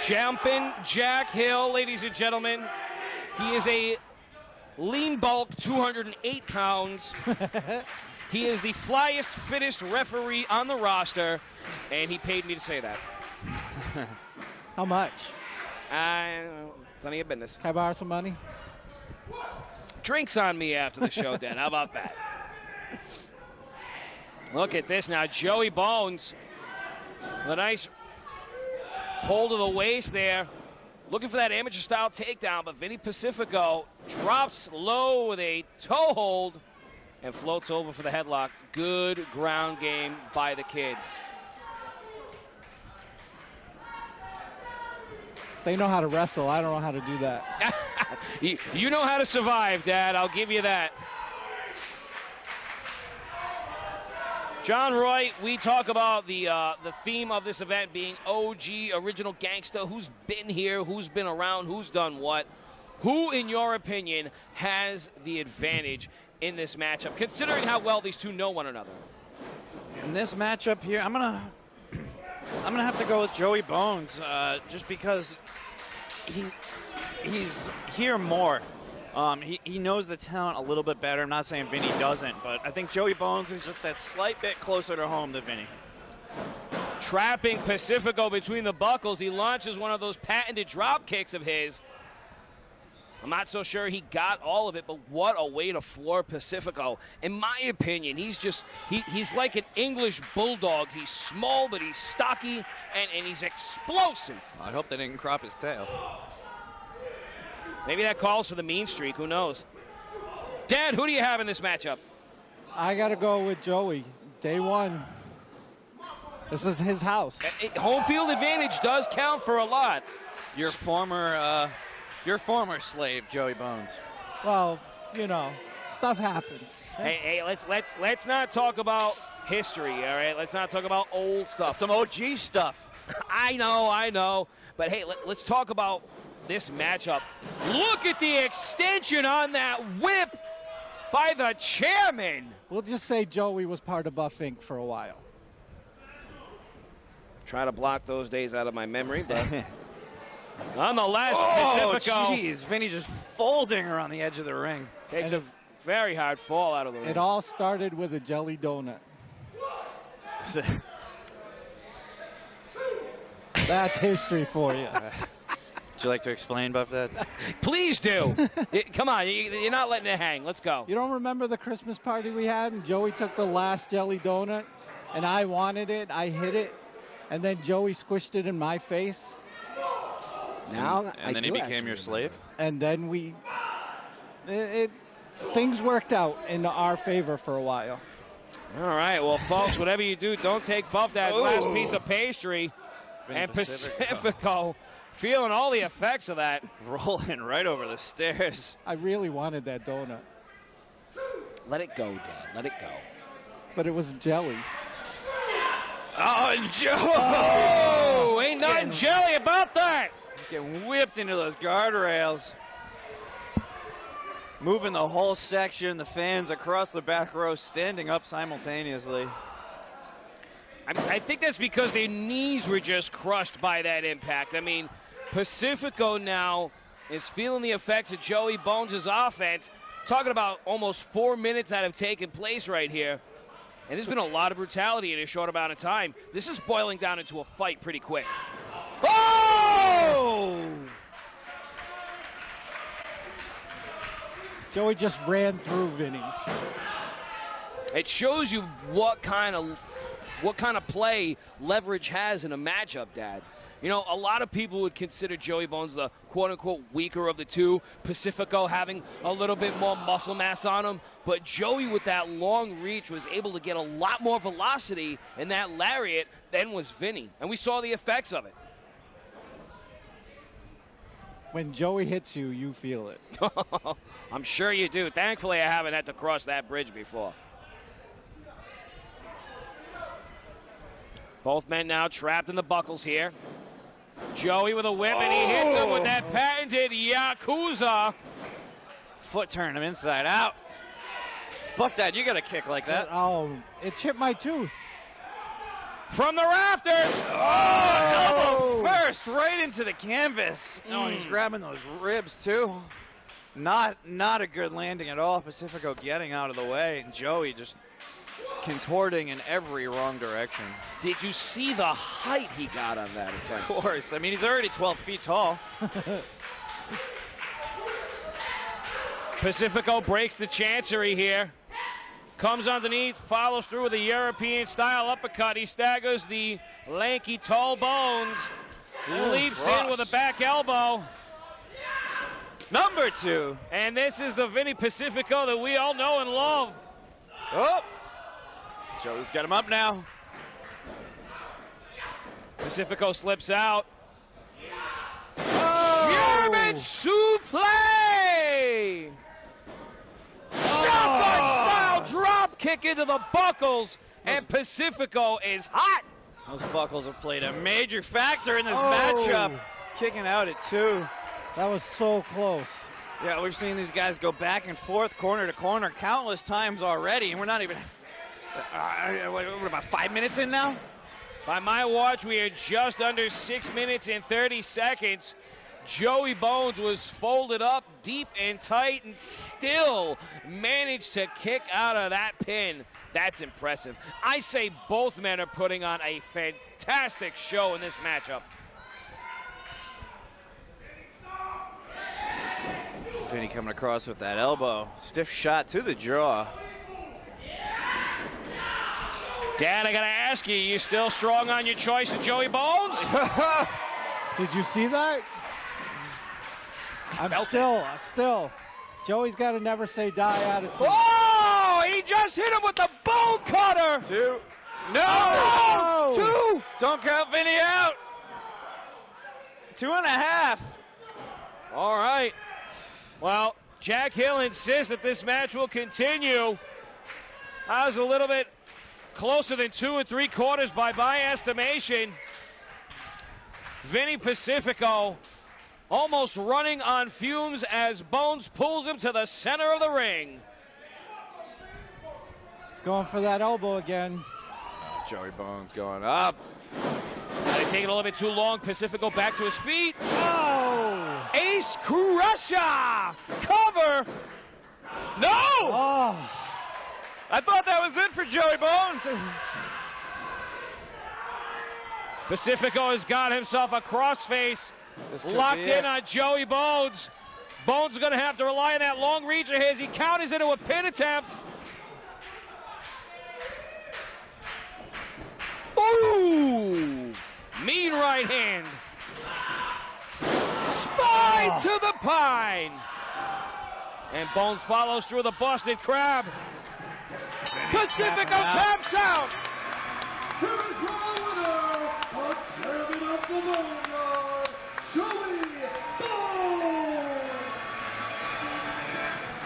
Jumping Jack Hill, ladies and gentlemen. He is a lean bulk, 208 pounds. He is the flyest, fittest referee on the roster, and he paid me to say that. How much? Plenty of business. Can I borrow some money? Drinks on me after the show, Dan. How about that? Look at this now. Joey Bones, the nice hold of the waist there. Looking for that amateur-style takedown, but Vinny Pacifico drops low with a toe hold and floats over for the headlock. Good ground game by the kid. They know how to wrestle. I don't know how to do that. You know how to survive, Dad. I'll give you that. John Roy, we talk about the theme of this event being OG, original gangsta. Who's been here, who's been around, who's done what. Who, in your opinion, has the advantage in this matchup, considering how well these two know one another? In this matchup here, I'm gonna have to go with Joey Bones, just because he's here more. He knows the talent a little bit better. I'm not saying Vinny doesn't, but I think Joey Bones is just that slight bit closer to home than Vinny. Trapping Pacifico between the buckles. He launches one of those patented drop kicks of his. I'm not so sure he got all of it, but what a way to floor Pacifico. In my opinion, he's like an English bulldog. He's small, but he's stocky, and he's explosive. I hope they didn't crop his tail. Maybe that calls for the mean streak. Who knows? Dad, who do you have in this matchup? I got to go with Joey. Day one. This is his house. Home field advantage does count for a lot. Your former slave, Joey Bones. Well, you know, stuff happens. Hey, let's not talk about history, all right? Let's not talk about old stuff. That's some OG stuff. I know. But hey, let's talk about this matchup. Look at the extension on that whip by the chairman. We'll just say Joey was part of Buff Inc. for a while. Try to block those days out of my memory, but nonetheless, Pacifico. Oh, jeez. Vinny just folding her on the edge of the ring. Takes a very hard fall out of the ring. It all started with a jelly donut. That's history for you. Would you like to explain about that? Please do. Come on, you're not letting it hang. Let's go. You don't remember the Christmas party we had and Joey took the last jelly donut and I wanted it, I hit it, and then Joey squished it in my face? Now, and then he became your slave? And then things worked out in our favor for a while. All right, well, folks, whatever you do, don't take Buff that last piece of pastry. And Pacifico feeling all the effects of that. Rolling right over the stairs. I really wanted that donut. Let it go, Dad. Let it go. But it was jelly. Oh, Joe! Oh, ain't nothing jelly about that. Getting whipped into those guardrails. Moving the whole section, the fans across the back row standing up simultaneously. I think that's because their knees were just crushed by that impact. I mean, Pacifico now is feeling the effects of Joey Bones' offense. Talking about almost 4 minutes that have taken place right here. And there's been a lot of brutality in a short amount of time. This is boiling down into a fight pretty quick. Oh! Joey just ran through Vinny. It shows you what kind of play leverage has in a matchup, Dad. You know, a lot of people would consider Joey Bones the quote-unquote weaker of the two, Pacifico having a little bit more muscle mass on him, but Joey with that long reach was able to get a lot more velocity in that lariat than was Vinny, and we saw the effects of it. When Joey hits you, you feel it. I'm sure you do. Thankfully, I haven't had to cross that bridge before. Both men now trapped in the buckles here. Joey with a whip, and he hits him with that patented Yakuza. Foot turn him inside out. Buff Dad, you got a kick like that. Oh, it chipped my tooth. from the rafters. Oh, elbow first, right into the canvas. Oh, and he's grabbing those ribs, too. Not a good landing at all. Pacifico getting out of the way, and Joey just contorting in every wrong direction. Did you see the height he got on that attempt? Of course. I mean, he's already 12 feet tall. Pacifico breaks the chancery here. Comes underneath, follows through with a European-style uppercut. He staggers the lanky, tall Bones. Leaps in with a back elbow. Number 2. And this is the Vinny Pacifico that we all know and love. Oh! Joey's got him up now. Pacifico slips out. German suplex! Shotgun-style drop kick into the buckles, and Pacifico is hot. Those buckles have played a major factor in this matchup. Kicking out at 2. That was so close. Yeah, we've seen these guys go back and forth, corner to corner, countless times already, and we're not even, we're about 5 minutes in now? By my watch, we are just under 6 minutes and 30 seconds. Joey Bones was folded up deep and tight and still managed to kick out of that pin. That's impressive. I say both men are putting on a fantastic show in this matchup. Vinny coming across with that elbow. Stiff shot to the jaw. Dan, I gotta ask you, you still strong on your choice of Joey Bones? Did you see that? I'm still. Joey's got a never say die attitude. Oh, he just hit him with the bone cutter. 2. No! Oh, 2. Don't count Vinny out. 2.5. All right. Well, Jack Hill insists that this match will continue. I was a little bit closer than 2 3/4 by my estimation. Vinny Pacifico almost running on fumes as Bones pulls him to the center of the ring. He's going for that elbow again. Oh, Joey Bones going up. They take it a little bit too long. Pacifico back to his feet. Oh! Ace Crusher! Cover! No! Oh! I thought that was it for Joey Bones. Pacifico has got himself a crossface. Locked in on Joey Bones. Bones is going to have to rely on that long reach of his. He counters into a pin attempt. Ooh! Mean right hand. Spine to the pine. And Bones follows through the busted crab. Pacifico taps out.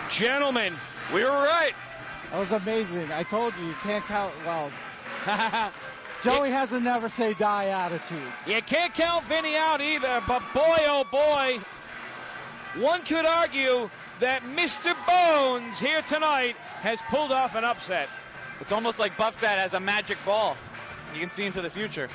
Gentlemen, We were right. That was amazing. I told you can't count. Well, Joey has a never say die attitude. you can't count Vinny out either, but boy, oh boy, one could argue that Mr. Bones here tonight has pulled off an upset. It's almost like Buff Dad has a magic ball. You can see into the future.